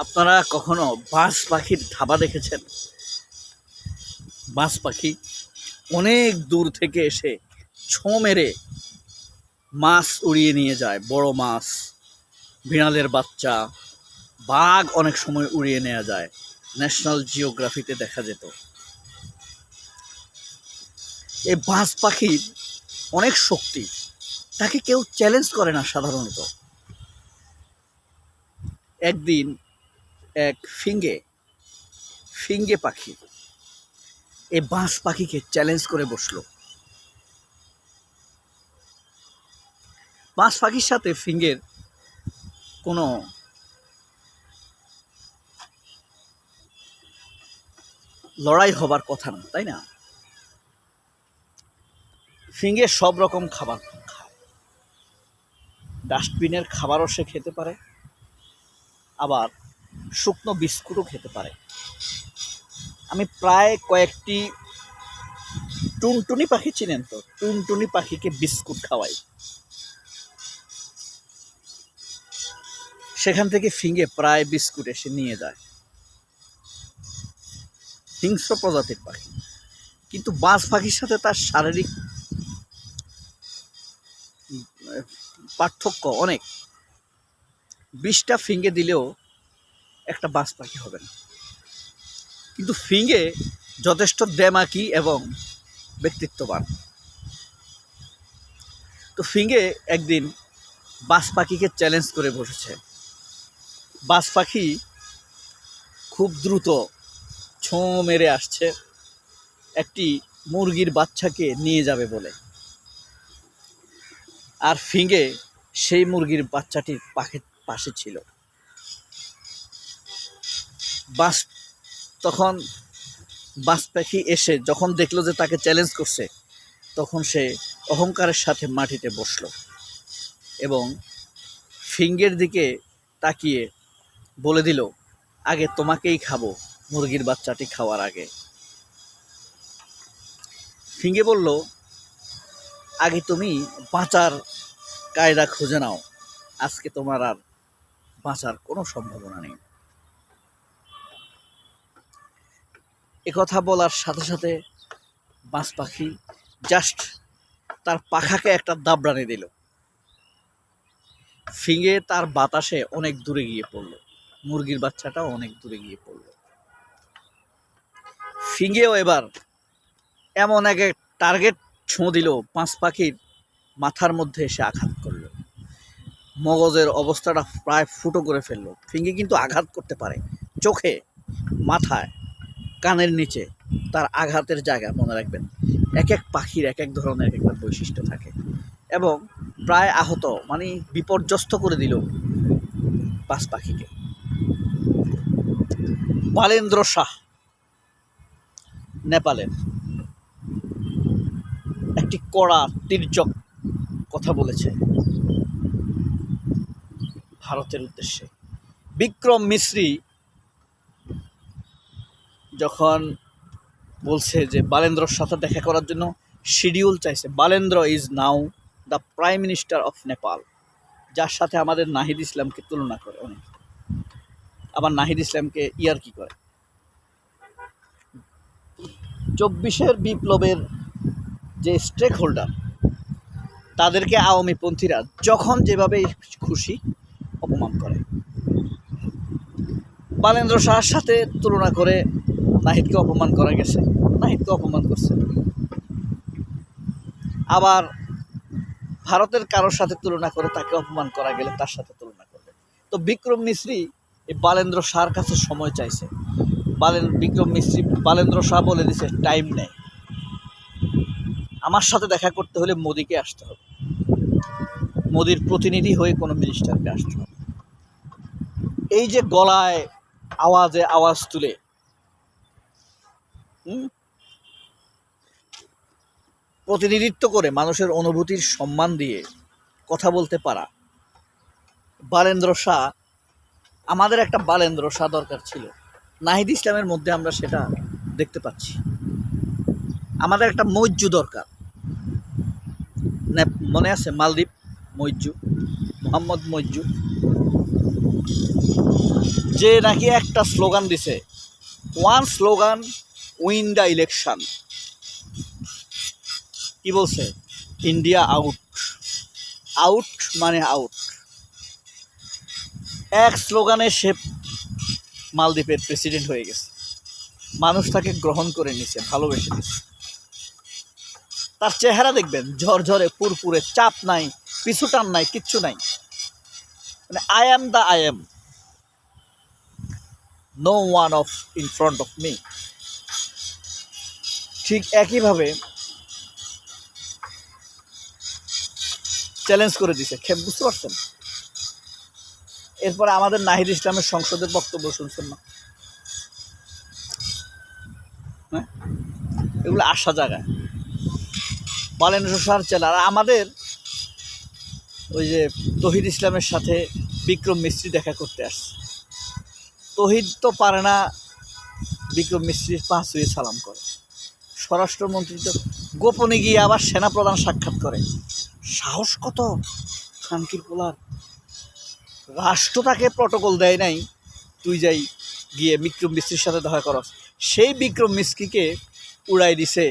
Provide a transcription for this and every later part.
আপনারা কখনো বাজ পাখির থাবা দেখেছেন? বাজ পাখি অনেক দূর থেকে এসে ছোঁ মেরে মাছ উড়িয়ে নিয়ে যায়। বড় মাছ, বিড়ালের বাচ্চা, বাঘ অনেক সময় উড়িয়ে নেওয়া যায়। ন্যাশনাল জিওগ্রাফিতে দেখা যেত। এই বাজ পাখির অনেক শক্তি, তাকে কেউ চ্যালেঞ্জ করে না সাধারণত। একদিন এক ফিঙ্গে পাখি এই বাজ পাখিকে চ্যালেঞ্জ করে বসলো। বাজ পাখির সাথে ফিঙ্গের কোনো লড়াই হবার কথা না, তাই না? ফিঙ্গে সব রকম খাবার খায়। ডাস্টবিনের খাবারও সে খেতে পারে, আবার শুকনো বিস্কুটও খেতে পারে। আমি প্রায় কয়েকটি টুনটুনি পাখি, চিনেন তো? টুনটুনি পাখিকে বিস্কুট খাওয়াই। সেখান থেকে ফিঙ্গে প্রায় বিস্কুট এসে নিয়ে যায়। হিংস্র প্রজাতির পাখি, কিন্তু বাজ পাখির সাথে তার শারীরিক পার্থক্য অনেক। 20টা ফিঙ্গে দিলেও একটা বাজ পাখি হবে না। কিন্তু ফিঙ্গে যথেষ্ট দেমাকি এবং ব্যক্তিত্ববান। তো ফিঙ্গে একদিন বাজ পাখিকে চ্যালেঞ্জ করে বসেছে। বাজ পাখি খুব দ্রুত ছোঁ মেরে আসছে একটি মুরগির বাচ্চাকে নিয়ে যাবে বলে। আর ফিঙ্গে সেই মুরগির বাচ্চাটির পাশে ছিল। তখন বাজ পাখি এসে যখন দেখলো যে তাকে চ্যালেঞ্জ করছে, তখন সে অহংকারের সাথে মাটিতে বসলো এবং ফিঙ্গের দিকে তাকিয়ে বলে দিল, আগে তোমাকেই খাবো, মুরগির বাচ্চাটি খাওয়ার আগে। ফিঙ্গে বলল, আগে তুমি বাঁচার কায়দা খুঁজে নাও, আজকে তোমার আর বাঁচার কোনো সম্ভাবনা নেই। একথা বলার সাথে সাথে বাজ পাখি জাস্ট তার পাখাকে একটা দাবড়ানি দিল। ফিঙ্গে তার বাতাসে অনেক দূরে গিয়ে পড়ল, মুরগির বাচ্চাটাও অনেক দূরে গিয়ে পড়ল। ফিঙ্গেও এবার এমন এক টার্গেট ছোঁ দিল, বাজ পাখির মাথার মধ্যে এসে আঘাত করল। মগজের অবস্থাটা প্রায় ফুটো করে ফেলল। ফিঙ্গে কিন্তু আঘাত করতে পারে চোখে, মাথায়, কানের নিচে। তার আঘাতের জায়গা মনে রাখবেন, এক এক পাখির এক এক ধরনের এক একটা বৈশিষ্ট্য থাকে। এবং প্রায় আহত, মানে বিপর্যস্ত করে দিল বাজ পাখিকে। বালেন্দ্র শাহ নেপালের একটি কড়া তির্যক কথা বলেছে ভারতের উদ্দেশ্যে। বিক্রম মিশ্রি যখন বলছে যে বালেন্দ্রর সাথে দেখা করার জন্য শিডিউল চাইছে। Balendra is now the prime minister of Nepal, যার সাথে আমাদের নাহিদ ইসলামকে তুলনা করে অনেক। আবার নাহিদ ইসলামকে ইয়ার্কি করে। 24-এর বিপ্লবের যে স্টেক হোল্ডার, তাদেরকে আওয়ামীপন্থীরা যখন যেভাবে খুশি অপমান করে। বালেন্দ্র শাহর সাথে তুলনা করে নাহিদকে অপমান করা গেছে, নাহিদকে অপমান করছে। আবার ভারতের কারোর সাথে তুলনা করে তাকে অপমান করা গেলে তার সাথে তুলনা করবে। তো বিক্রম মিশ্রি এই বালেন্দ্র শাহর কাছে সময় চাইছে। বিক্রম মিশ্রি বালেন্দ্র শাহ বলে দিছে, টাইম নেই, আমার সাথে দেখা করতে হলে মোদিকে আসতে হবে, মোদির প্রতিনিধি হয়ে কোনো মিনিস্টারকে আসতে হবে। এই যে গলায় আওয়াজে আওয়াজ তুলে প্রতিনিধিত্ব করে মানুষের অনুভূতির সম্মান দিয়ে কথা বলতে পারা বালেন্দ্র শাহ, আমাদের একটা বালেন্দ্র শাহ দরকার ছিল। নাহিদ ইসলামের মধ্যে আমরা সেটা দেখতে পাচ্ছি। আমাদের একটা মৈজু দরকার। মনে আছে মালদ্বীপ মৈজু, মোহাম্মদ মৈজু, যে নাকি একটা স্লোগান দিছে, one slogan win the election. কি বলছে? India out. আউট মানে আউট। এক স্লোগানে সে মালদ্বীপের প্রেসিডেন্ট হয়ে গেছে। মানুষ তাকে গ্রহণ করে নিছে, ভালোবেসে নিছে। তার চেহারা দেখবেন ঝরঝরে পুরপুরে, চাপ নাই, পিছু টান নাই, কিচ্ছু নাই। মানে I am the I am, no one of in front of me. ঠিক একইভাবে চ্যালেঞ্জ করে দিছে, বুঝতে পারছেন? এরপরে আমাদের নাহিদ ইসলামের সংসদের বক্তব্য শুনছেন না? হ্যাঁ, এগুলো আসা জায়গায় বলেন সার চেলা। আর আমাদের ওই যে তহিদ ইসলামের সাথে বিক্রম মিস্ত্রি দেখা করতে আসছে। তহিদ তো পারে না বিক্রম মিস্ত্রির পা ছুঁয়ে সালাম করে। স্বরাষ্ট্রমন্ত্রী তো গোপনে গিয়ে আবার সেনাপ্রধান সাক্ষাৎ করে। সাহস কত খানকির পোলার! রাষ্ট্র তাকে প্রটোকল দেয় নাই, তুই যাই গিয়ে বিক্রম মিস্ত্রির সাথে দেখা করস। সেই বিক্রম মিস্ত্রিকে উড়াই দিছে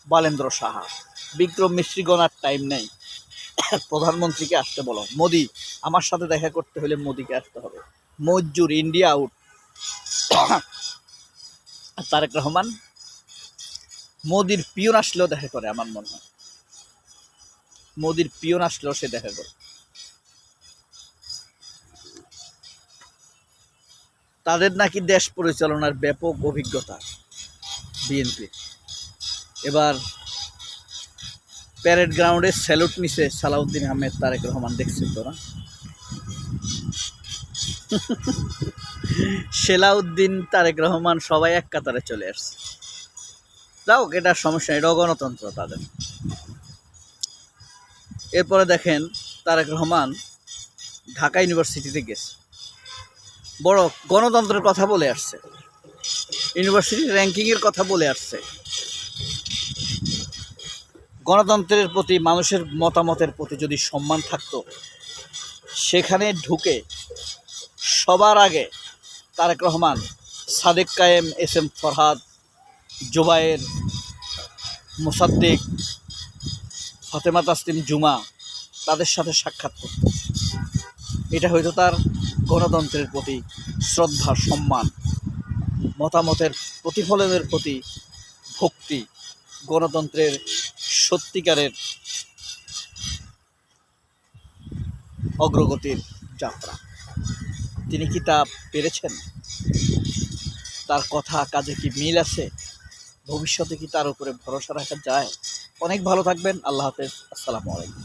বালেন্দ্র সাহা। বিক্রম মিস্ত্রি গণার টাইম নেই, প্রধানমন্ত্রীকে আসতে বলো। মোদি, আমার সাথে দেখা করতে হলে মোদিকে আসতে হবে। মজুর, ইন্ডিয়া আউট। তারেক রহমান মোদির পিয়ন আসলেও দেখা করে, আমার মনে হয় মোদির পিয়ন আসলেও সে দেখা করে। তাদের নাকি দেশ পরিচালনার ব্যাপক অভিজ্ঞতা বিএনপি। এবার প্যারেড গ্রাউন্ডে স্যালুট নিছে সালাউদ্দিন আহমেদ তারেক রহমান, দেখছেন তো না? সেলাউদ্দিন তারেক রহমান সবাই এক কাতারে চলে আসছে। যাও, এটা সমস্যা, এটাও গণতন্ত্র তাদের। এরপরে দেখেন তারেক রহমান ঢাকা ইউনিভার্সিটিতে গেছে, বড় গণতন্ত্রের কথা বলে আসছে, ইউনিভার্সিটি র্যাঙ্কিংয়ের কথা বলে আসছে। গণতন্ত্রের প্রতি, মানুষের মতামতের প্রতি যদি সম্মান থাকতো, সেখানে ঢুকে সবার আগে তারেক রহমান সাদেক কায়েম, এস এম ফরহাদ, জুবায়ের, মোসাদ্দেক, ফাতেমা তাসলিম জুমা, তাদের সাথে সাক্ষাৎ করত। এটা হয়তো তার গণতন্ত্রের প্রতি শ্রদ্ধা, সম্মান, মতামতের প্রতিফলনের প্রতি ভক্তি, গণতন্ত্রের সত্যিকারের অগ্রগতির যাত্রা। তিনি কি তা পেরেছেন? তার কথা কাজে কি মিল আছে? ভবিষ্যতে কি তার উপরে ভরসা রাখা যায়? অনেক ভালো থাকবেন। আল্লাহ হাফেজ। আসসালামু আলাইকুম।